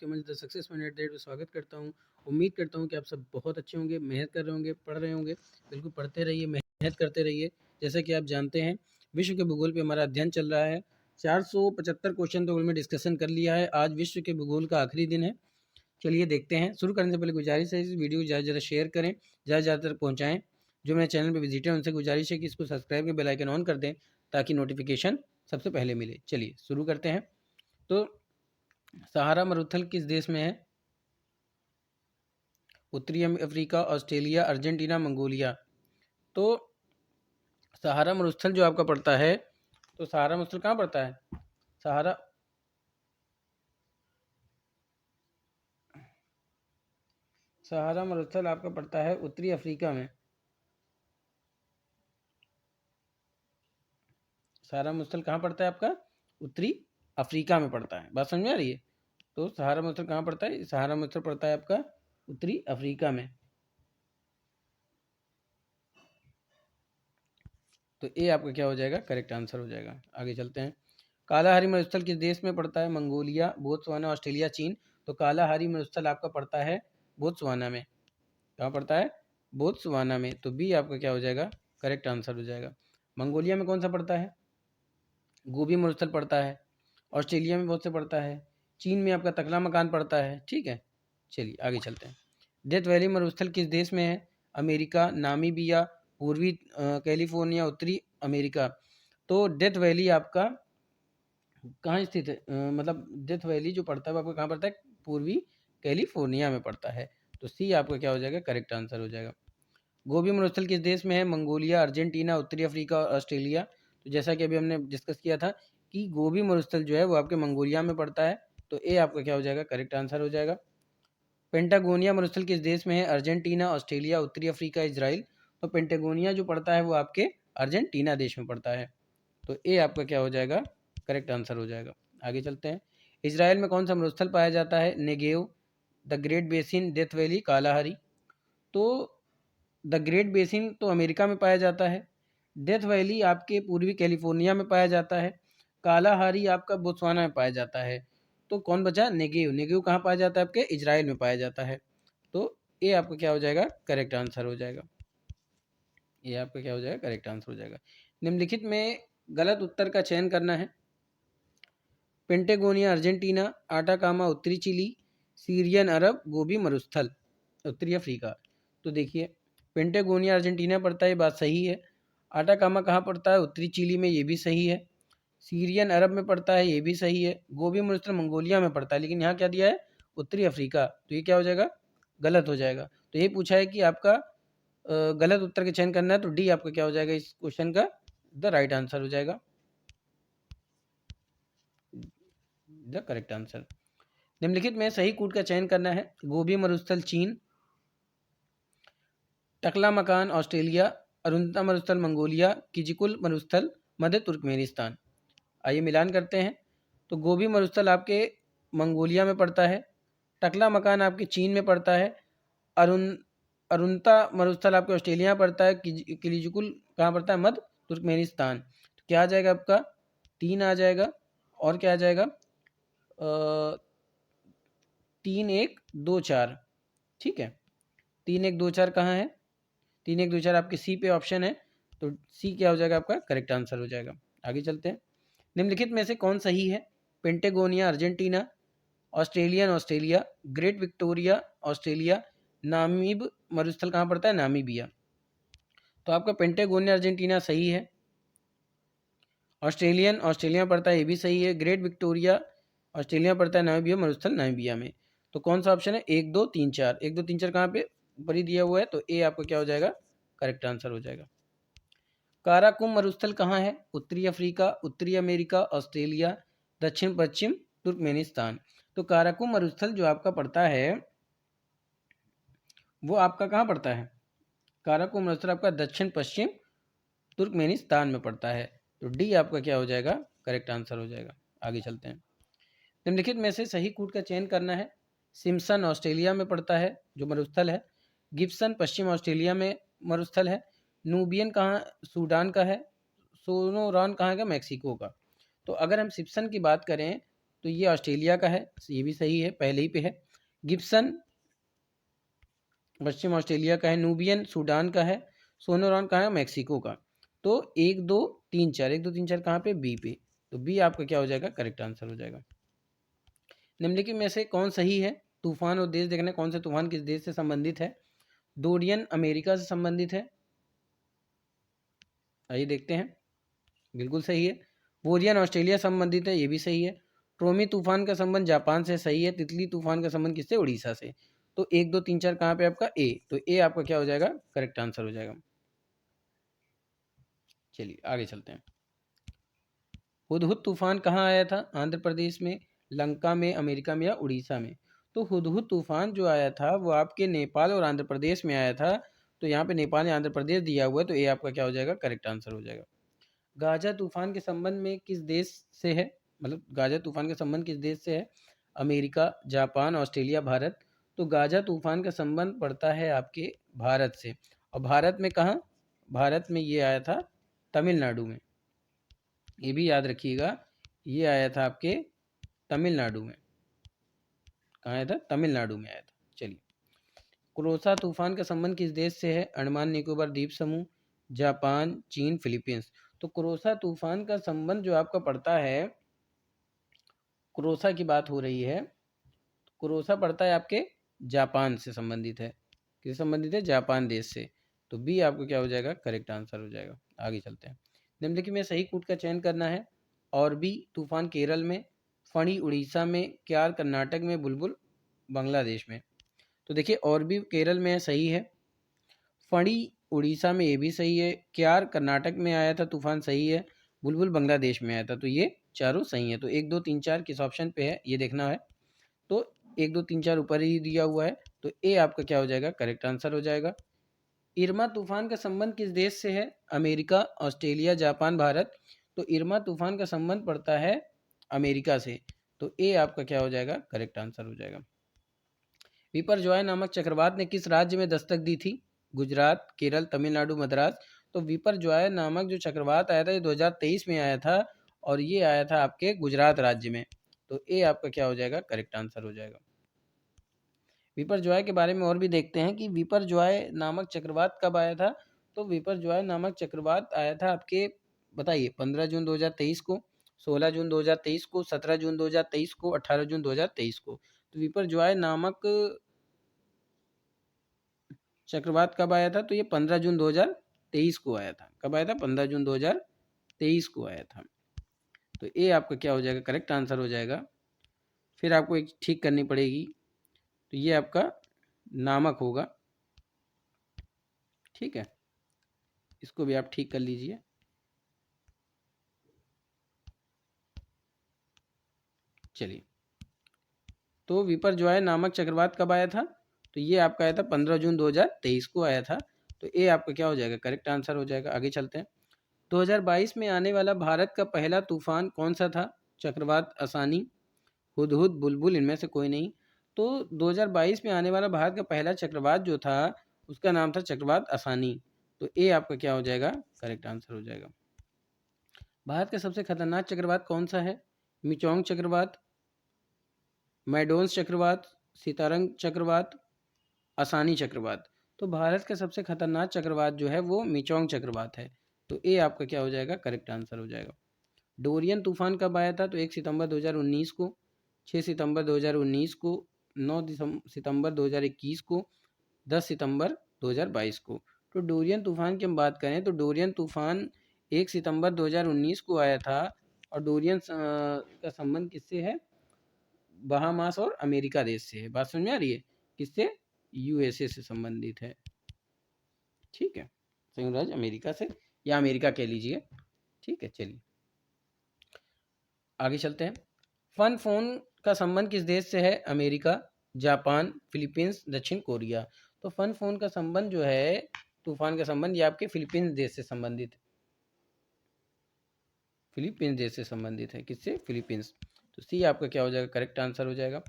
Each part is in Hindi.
आपके मंच द सक्सेस माइंडेड में स्वागत करता हूं। उम्मीद करता हूं कि आप सब बहुत अच्छे होंगे, मेहनत कर रहे होंगे, पढ़ रहे होंगे। बिल्कुल पढ़ते रहिए, मेहनत करते रहिए। जैसा कि आप जानते हैं, विश्व के भूगोल पे हमारा अध्ययन चल रहा है। 475 क्वेश्चन तो में डिस्कशन कर लिया है। आज विश्व के भूगोल का आखिरी दिन है। चलिए देखते हैं। शुरू करने से पहले गुजारिश है, इस वीडियो को ज़्यादा शेयर करें, ज़्यादा तक पहुँचाएँ। जो मेरे चैनल पर विजिट है उनसे गुजारिश है कि इसको सब्सक्राइब के बेल आइकन ऑन कर दें ताकि नोटिफिकेशन सबसे पहले मिले। चलिए शुरू करते हैं। तो सहारा मरुस्थल किस देश में है? उत्तरी अफ्रीका, ऑस्ट्रेलिया, अर्जेंटीना, मंगोलिया। तो सहारा मरुस्थल जो आपका पड़ता है, तो सहारा मरुस्थल कहाँ पड़ता है? सहारा सहारा मरुस्थल आपका पड़ता है उत्तरी अफ्रीका में। सहारा मरुस्थल कहाँ पड़ता है आपका? उत्तरी अफ्रीका में पड़ता है। बात समझ में आ रही है? तो सहारा मरुस्थल कहाँ पड़ता है? सहारा मरुस्थल पड़ता है आपका उत्तरी अफ्रीका में। तो ये आपका क्या हो जाएगा? करेक्ट आंसर हो जाएगा। आगे चलते हैं। कालाहारी मरुस्थल किस देश में पड़ता है? मंगोलिया, बोत्सवाना, ऑस्ट्रेलिया, चीन। तो कालाहारी मरुस्थल आपका पड़ता है बोत्सवाना में। कहाँ पड़ता है? बोत्सवाना में। तो बी आपका क्या हो जाएगा? करेक्ट आंसर हो जाएगा। मंगोलिया में कौन सा पड़ता है? गोबी मरुस्थल पड़ता है। ऑस्ट्रेलिया में बहुत से पड़ता है। चीन में आपका तकला मकान पड़ता है। ठीक है, चलिए आगे चलते हैं। डेथ वैली मरुस्थल किस देश में है? अमेरिका, नामीबिया, पूर्वी कैलिफोर्निया, उत्तरी अमेरिका। तो डेथ वैली आपका कहाँ स्थित है? मतलब डेथ वैली जो पड़ता है वो आपका कहाँ पड़ता है? पूर्वी कैलिफोर्निया में पड़ता है। तो सी आपका क्या हो जाएगा? करेक्ट आंसर हो जाएगा। गोबी मरुस्थल किस देश में है? मंगोलिया, अर्जेंटीना, उत्तरी अफ्रीका और ऑस्ट्रेलिया। तो जैसा कि अभी हमने डिस्कस किया था कि गोबी मरुस्थल जो है वो आपके मंगोलिया में पड़ता है। तो ए आपका क्या हो जाएगा? करेक्ट आंसर हो जाएगा। पेंटागोनिया मरुस्थल किस देश में है? अर्जेंटीना, ऑस्ट्रेलिया, उत्तरी अफ्रीका, इजराइल। तो पेंटागोनिया जो पड़ता है वो आपके अर्जेंटीना देश में पड़ता है। तो ए आपका क्या हो जाएगा? करेक्ट आंसर हो जाएगा। आगे चलते हैं। इजराइल में कौन सा मरुस्थल पाया जाता है? Negev, the great basin, death valley, Kalahari. तो द ग्रेट बेसिन तो अमेरिका में पाया जाता है। डेथ वैली आपके पूर्वी कैलिफोर्निया में पाया जाता है। कालाहारी आपका बोत्सवाना में पाया जाता है। तो कौन बचा? नेगेव। नेगेव कहाँ पाया जाता है? आपके इजराइल में पाया जाता है। तो ये आपका क्या हो जाएगा? करेक्ट आंसर हो जाएगा। ये आपका क्या हो जाएगा? करेक्ट आंसर हो जाएगा। निम्नलिखित में गलत उत्तर का चयन करना है। पेंटेगोनिया अर्जेंटीना, आटाकामा उत्तरी चिली, सीरियन अरब, गोबी मरुस्थल उत्तरी अफ्रीका। तो देखिए, पेंटेगोनिया अर्जेंटीना पड़ता है, ये बात सही है। आटाकामा कहाँ पड़ता है? उत्तरी चिली में, ये भी सही है। सीरियन अरब में पड़ता है, ये भी सही है। गोबी मरुस्थल मंगोलिया में पड़ता है, लेकिन यहाँ क्या दिया है? उत्तरी अफ्रीका। तो ये क्या हो जाएगा? गलत हो जाएगा। तो ये पूछा है कि आपका गलत उत्तर का चयन करना है, तो डी आपका क्या हो जाएगा इस क्वेश्चन का? द राइट आंसर हो जाएगा, द करेक्ट आंसर। निम्नलिखित में सही कूट का चयन करना है। गोबी मरुस्थल चीन, टकला मकान ऑस्ट्रेलिया, अरुंधता मरुस्थल मंगोलिया, किजिकुल मरुस्थल मध्य तुर्कमेनिस्तान। आइए मिलान करते हैं। तो गोबी मरुस्थल आपके मंगोलिया में पड़ता है। टकला मकान आपके चीन में पड़ता है। अरुण अरुंता मरुस्थल आपके ऑस्ट्रेलिया में पड़ता है। किलिजुकुल कहाँ पड़ता है? मध्य तुर्कमेनिस्तान। तो क्या आ जाएगा आपका? 3 आ जाएगा। और क्या आ जाएगा? 3 1 2 4। ठीक है, 3 1 2 4 कहाँ है? 3 1 2 4 आपके सी पे ऑप्शन है। तो सी क्या हो जाएगा? आपका करेक्ट आंसर हो जाएगा। आगे चलते हैं। निम्नलिखित में से कौन सही है? Patagonia Argentina, Australian Australia, great Victoria Australia, Namib मरुस्थल कहाँ पड़ता है? नामीबिया। तो आपका पेंटेगोनिया अर्जेंटीना सही है। ऑस्ट्रेलियन ऑस्ट्रेलिया पड़ता है, ये भी सही है। ग्रेट विक्टोरिया ऑस्ट्रेलिया पड़ता है, नामीबिया मरुस्थल नामीबिया में। तो कौन सा ऑप्शन है? 1 2 3 4। 1 2 3 4 कहाँ पे? ऊपर ही दिया हुआ है। तो ए आपका क्या हो जाएगा? करेक्ट आंसर हो जाएगा। काराकुम मरुस्थल कहाँ है? उत्तरी अफ्रीका, उत्तरी अमेरिका, ऑस्ट्रेलिया, दक्षिण पश्चिम तुर्कमेनिस्तान। तो काराकुम मरुस्थल जो आपका पड़ता है वो आपका कहाँ पड़ता है? काराकुम मरुस्थल आपका दक्षिण पश्चिम तुर्कमेनिस्तान में पड़ता है। तो डी आपका क्या हो जाएगा? करेक्ट आंसर हो जाएगा। आगे चलते हैं। निम्नलिखित में से सही कूट का चयन करना है। सिम्सन ऑस्ट्रेलिया में पड़ता है जो मरुस्थल है। गिब्सन पश्चिम ऑस्ट्रेलिया में मरुस्थल है। नूबियन कहाँ? सूडान का है। सोनोरान कहाँ का? मैक्सिको का। तो अगर हम सिम्सन की बात करें तो ये ऑस्ट्रेलिया का है, ये भी सही है, पहले ही पे है। गिब्सन पश्चिम ऑस्ट्रेलिया का है। नूबियन सूडान का है। सोनोरॉन कहाँ है? मैक्सिको का। तो 1 2 3 4, 1 2 3 4 कहाँ पे? बी पे। तो बी आपका क्या हो जाएगा? करेक्ट आंसर हो जाएगा। निम्नलिखित में से कौन सही है? तूफान और देश देखना है, कौन सा तूफान किस देश से संबंधित है? डोरियन अमेरिका से संबंधित है। आइए देखते हैं। बिल्कुल सही है। बोरियन ऑस्ट्रेलिया से संबंधित है, ये भी सही है। ट्रोमी तूफान का संबंध जापान से, सही है। तितली तूफान का संबंध किससे? उड़ीसा से। तो 1 2 3 4 कहाँ पे आपका? ए। तो ए आपका क्या हो जाएगा? करेक्ट आंसर हो जाएगा। चलिए आगे चलते हैं। हुदहुद तूफान कहाँ आया था? आंध्र प्रदेश में, लंका में, अमेरिका में या उड़ीसा में? तो हुदहुद तूफान जो आया था वो आपके नेपाल और आंध्र प्रदेश में आया था। तो यहाँ पे नेपाल या आंध्र प्रदेश दिया हुआ है, तो ये आपका क्या हो जाएगा? करेक्ट आंसर हो जाएगा। गाजा तूफान के संबंध में किस देश से है? मतलब गाजा तूफान का संबंध किस देश से है? America, Japan, Australia, Bharat. तो गाजा तूफान का संबंध पड़ता है आपके भारत से। और भारत में कहाँ? भारत में ये आया था तमिलनाडु में। ये भी याद रखिएगा, ये आया था आपके तमिलनाडु में। कहाँ आया था? तमिलनाडु में आया था। चलिए, क्रोसा तूफान का संबंध किस देश से है? अंडमान निकोबार द्वीप समूह, जापान, चीन, फिलीपींस। तो क्रोसा तूफान का संबंध जो आपका पड़ता है, क्रोसा की बात हो रही है, क्रोसा पड़ता है आपके जापान से संबंधित है। किससे संबंधित है? जापान देश से। तो बी आपको क्या हो जाएगा? करेक्ट आंसर हो जाएगा। आगे चलते हैं। निम्नलिखित में सही कूट का चयन करना है। और बी तूफान केरल में, फणी उड़ीसा में, क्यार कर्नाटक में, बुलबुल बांग्लादेश में। तो देखिए, और भी केरल में है, सही है। फणी उड़ीसा में, ये भी सही है। क्यार कर्नाटक में आया था तूफान, सही है। बुलबुल बांग्लादेश में आया था। तो ये चारों सही है। तो 1 2 3 4 किस ऑप्शन पे है ये देखना है। तो 1 2 3 4 ऊपर ही दिया हुआ है। तो ए आपका क्या हो जाएगा? करेक्ट आंसर हो जाएगा। इरमा तूफान का संबंध किस देश से है? America, Australia, Japan, Bharat. तो इरमा तूफान का संबंध पड़ता है अमेरिका से। तो ए आपका क्या हो जाएगा? करेक्ट आंसर हो जाएगा। विपरजॉय नामक चक्रवात ने किस राज्य में दस्तक दी थी? गुजरात, केरल, तमिलनाडु, मद्रास। तो विपरजॉय नामक जो चक्रवात आया था ये 2023 में आया था, और ये आया था आपके गुजरात राज्य में। तो ए आपका क्या हो जाएगा? करेक्ट आंसर हो जाएगा। विपरजॉय के बारे में और भी देखते हैं कि विपरजॉय नामक चक्रवात कब आया था। तो विपरजॉय नामक चक्रवात आया था आपके, बताइए, 15 जून 2023 को, 16 जून 2023 को, 17 जून 2023 को, 18 जून 2023 को। तो विपरजॉय नामक चक्रवात कब आया था? तो ये 15 जून 2023 को आया था। कब आया था? 15 जून 2023 को आया था। तो ये आपका क्या हो जाएगा? करेक्ट आंसर हो जाएगा। फिर आपको एक ठीक करनी पड़ेगी। तो ये आपका नामक होगा। ठीक है, इसको भी आप ठीक कर लीजिए। चलिए, तो विपरजॉय नामक चक्रवात कब आया था? तो ये आपका आया था 15 जून 2023 को आया था। तो ये आपका क्या हो जाएगा? करेक्ट आंसर हो जाएगा। आगे चलते हैं। 2022 में आने वाला भारत का पहला तूफान कौन सा था? चक्रवात असानी, हुदहुद, बुलबुल, इनमें से कोई नहीं। तो 2022 में आने वाला भारत का पहला चक्रवात जो था उसका नाम था चक्रवात असानी। तो ये आपका क्या हो जाएगा? करेक्ट आंसर हो जाएगा। भारत का सबसे खतरनाक चक्रवात कौन सा है? मिचोंग चक्रवात, मैडोन्स चक्रवात, सितारंग चक्रवात, असानी चक्रवात। तो भारत का सबसे खतरनाक चक्रवात जो है वो मिचोंग चक्रवात है। तो ये आपका क्या हो जाएगा? करेक्ट आंसर हो जाएगा। डोरियन तूफान कब आया था? तो 1 सितंबर 2019 को, 6 सितंबर 2019 को, 9 सितंबर 2021 को, 10 सितंबर 2022 को। तो डोरियन तूफान की हम बात करें तो डोरियन तूफान 1 सितंबर 2019 को आया था। और डोरियन का संबंध किससे है? बहामास और अमेरिका देश से है। बात समझ में आ रही है? किससे? यूएसए से संबंधित है। ठीक है, संयुक्त राज्य अमेरिका से, या अमेरिका कह लीजिए। ठीक है, चलिए आगे चलते हैं। फन फोन का संबंध किस देश से है? अमेरिका, जापान, फिलीपींस, दक्षिण कोरिया। तो फन फोन का संबंध जो है, तूफान का संबंध, ये आपके फिलीपींस देश से संबंधित, फिलीपींस देश से संबंधित है। किससे? फिलीपींस। तो सी आपका क्या हो जाएगा? करेक्ट आंसर हो जाएगा।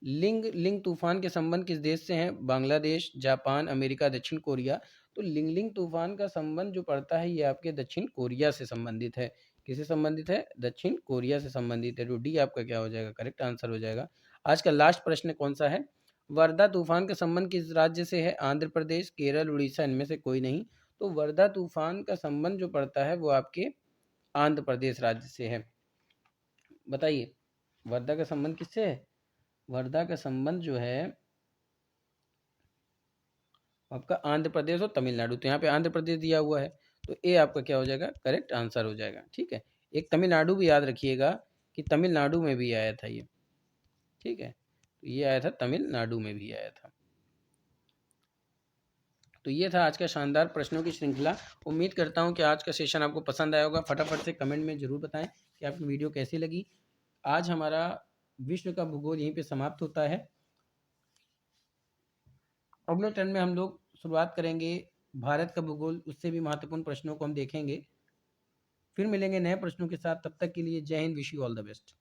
लिंग लिंग तूफान के संबंध किस देश से हैं? बांग्लादेश, जापान, अमेरिका, दक्षिण कोरिया। तो लिंग लिंग तूफान का संबंध जो पड़ता है ये आपके दक्षिण कोरिया से संबंधित है। किससे संबंधित है? दक्षिण कोरिया से संबंधित है। तो डी आपका क्या हो जाएगा? करेक्ट आंसर हो जाएगा। आज का लास्ट प्रश्न कौन सा है? वर्धा तूफान का संबंध किस राज्य से है? आंध्र प्रदेश, केरल, उड़ीसा, इनमें से कोई नहीं। तो वर्धा तूफान का संबंध जो पड़ता है वो आपके आंध्र प्रदेश राज्य से है। बताइए वर्धा का संबंध किससे है? वर्धा का संबंध जो है आपका आंध्र प्रदेश और तमिलनाडु। तो यहाँ पे आंध्र प्रदेश दिया हुआ है, तो ए आपका क्या हो जाएगा? करेक्ट आंसर हो जाएगा। ठीक है, एक तमिलनाडु भी याद रखिएगा कि तमिलनाडु में भी आया था ये। ठीक है, तो ये आया था तमिलनाडु में भी आया था। तो ये था आज का शानदार प्रश्नों की श्रृंखला। उम्मीद करता हूँ कि आज का सेशन आपको पसंद आया होगा। फटाफट से कमेंट में ज़रूर बताएं कि आपकी वीडियो कैसी लगी। आज हमारा विश्व का भूगोल यहीं पे समाप्त होता है। अगले टर्न में हम लोग शुरुआत करेंगे भारत का भूगोल, उससे भी महत्वपूर्ण प्रश्नों को हम देखेंगे। फिर मिलेंगे नए प्रश्नों के साथ, तब तक के लिए जय Hind, wish you all the best.